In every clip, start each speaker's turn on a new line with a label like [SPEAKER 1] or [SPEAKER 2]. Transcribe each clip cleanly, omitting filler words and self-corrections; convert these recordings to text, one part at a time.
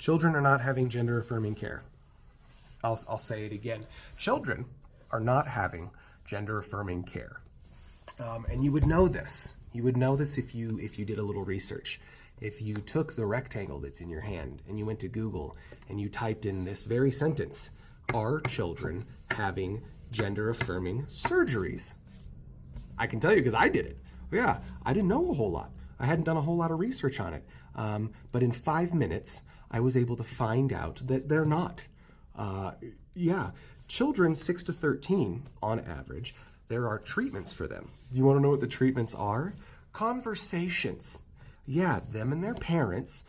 [SPEAKER 1] Children are not having gender-affirming care. I'll say it again. Children are not having gender-affirming care. And you would know this. You would know this if you did a little research. If you took the rectangle that's in your hand and you went to Google and you typed in this very sentence, are children having gender-affirming surgeries? I can tell you because I did it. Yeah, I didn't know a whole lot. I hadn't done a whole lot of research on it. But in 5 minutes, I was able to find out that they're not. Children 6 to 13, on average, there are treatments for them. Do you want to know what the treatments are? Conversations. Yeah, them and their parents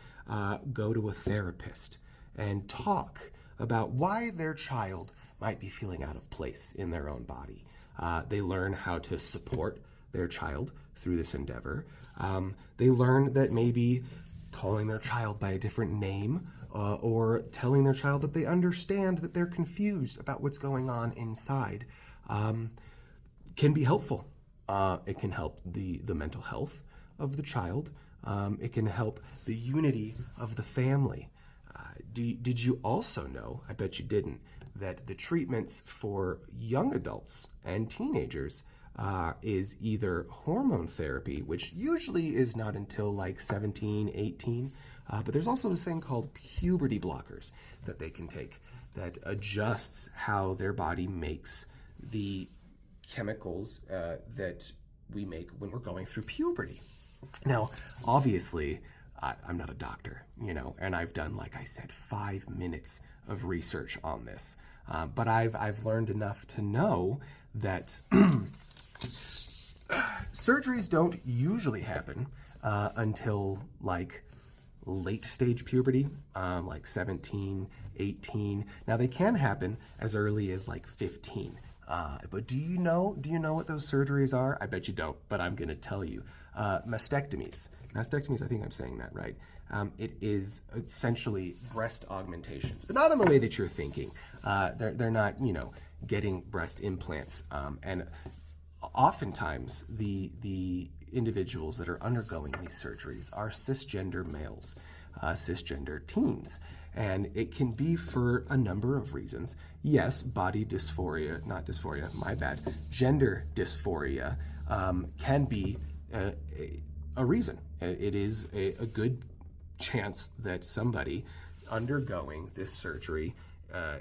[SPEAKER 1] go to a therapist and talk about why their child might be feeling out of place in their own body. They learn how to support their child through this endeavor. They learn that maybe calling their child by a different name or telling their child that they understand that they're confused about what's going on inside can be helpful. It can help the mental health of the child. It can help the unity of the family. Did you also know, I bet you didn't, that the treatments for young adults and teenagers is either hormone therapy, which usually is not until like 17, 18, but there's also this thing called puberty blockers that they can take that adjusts how their body makes the chemicals that we make when we're going through puberty. Now, obviously, I'm not a doctor, and I've done, like I said, 5 minutes of research on this. But I've learned enough to know that surgeries don't usually happen until like late stage puberty, like 17, 18. Now they can happen as early as like 15. But do you know what those surgeries are? I bet you don't, but I'm going to tell you. Mastectomies, I think I'm saying that right. It is essentially breast augmentations, but not in the way that you're thinking. They're not, getting breast implants. And oftentimes the individuals that are undergoing these surgeries are cisgender males, cisgender teens. And it can be for a number of reasons. Yes, body dysphoria, not dysphoria, my bad. Gender dysphoria can be a reason. It is a good chance that somebody undergoing this surgery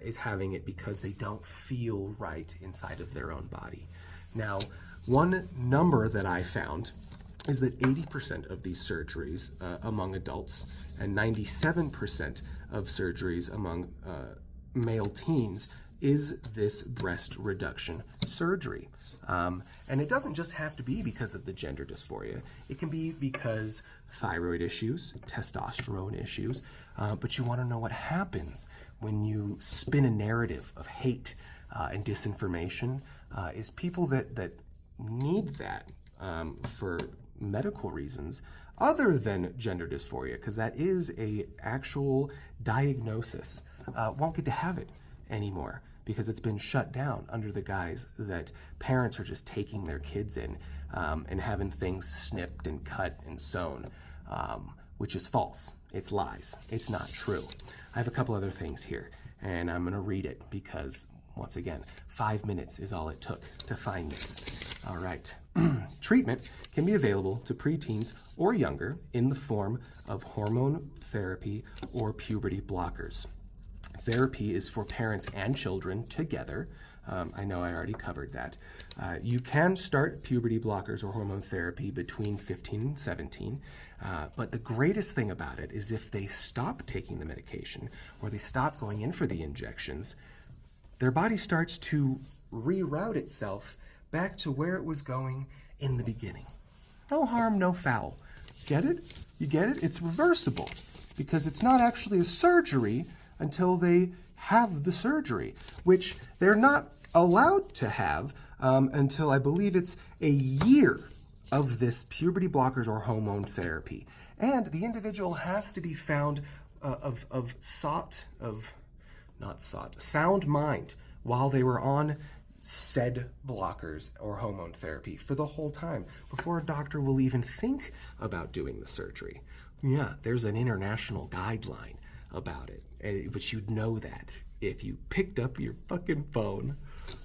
[SPEAKER 1] is having it because they don't feel right inside of their own body. Now, one number that I found is that 80% of these surgeries among adults and 97% of surgeries among male teens is this breast reduction surgery. And it doesn't just have to be because of the gender dysphoria. It can be because thyroid issues, testosterone issues, but you want to know what happens when you spin a narrative of hate and disinformation is people that need that for medical reasons other than gender dysphoria, because that is a actual diagnosis, won't get to have it anymore because it's been shut down under the guise that parents are just taking their kids in and having things snipped and cut and sewn, which is false. It's lies. It's not true. I have a couple other things here, and I'm going to read it because, once again, 5 minutes is all it took to find this. All right. Treatment can be available to preteens or younger in the form of hormone therapy or puberty blockers. Therapy is for parents and children together. I know I already covered that. You can start puberty blockers or hormone therapy between 15 and 17, but the greatest thing about it is if they stop taking the medication or they stop going in for the injections, their body starts to reroute itself back to where it was going in the beginning. No harm, no foul. Get it? You get it? It's reversible because it's not actually a surgery until they have the surgery, which they're not allowed to have until I believe it's a year of this puberty blockers or hormone therapy. And the individual has to be found sound mind while they were on said blockers or hormone therapy for the whole time before a doctor will even think about doing the surgery. Yeah, there's an international guideline about it. But you'd know that if you picked up your fucking phone.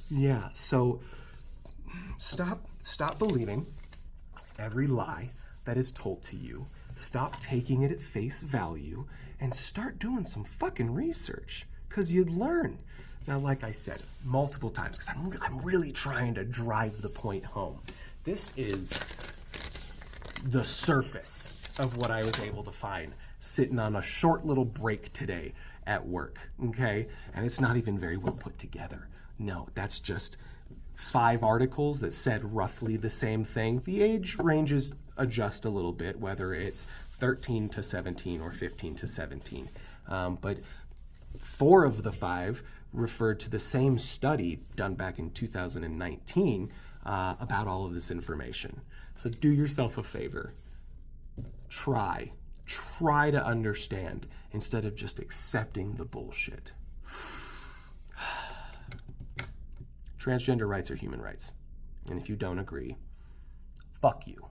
[SPEAKER 1] Yeah, so stop believing every lie that is told to you. Stop taking it at face value and start doing some fucking research, because you'd learn. Now, like I said multiple times, because I'm really trying to drive the point home, this is the surface of what I was able to find sitting on a short little break today at work, okay? And it's not even very well put together. No, that's just 5 articles that said roughly the same thing. The age ranges adjust a little bit, whether it's 13 to 17 or 15 to 17. But 4 of the 5 referred to the same study done back in 2019 about all of this information. So do yourself a favor. Try to understand instead of just accepting the bullshit. Transgender rights are human rights. And if you don't agree, fuck you.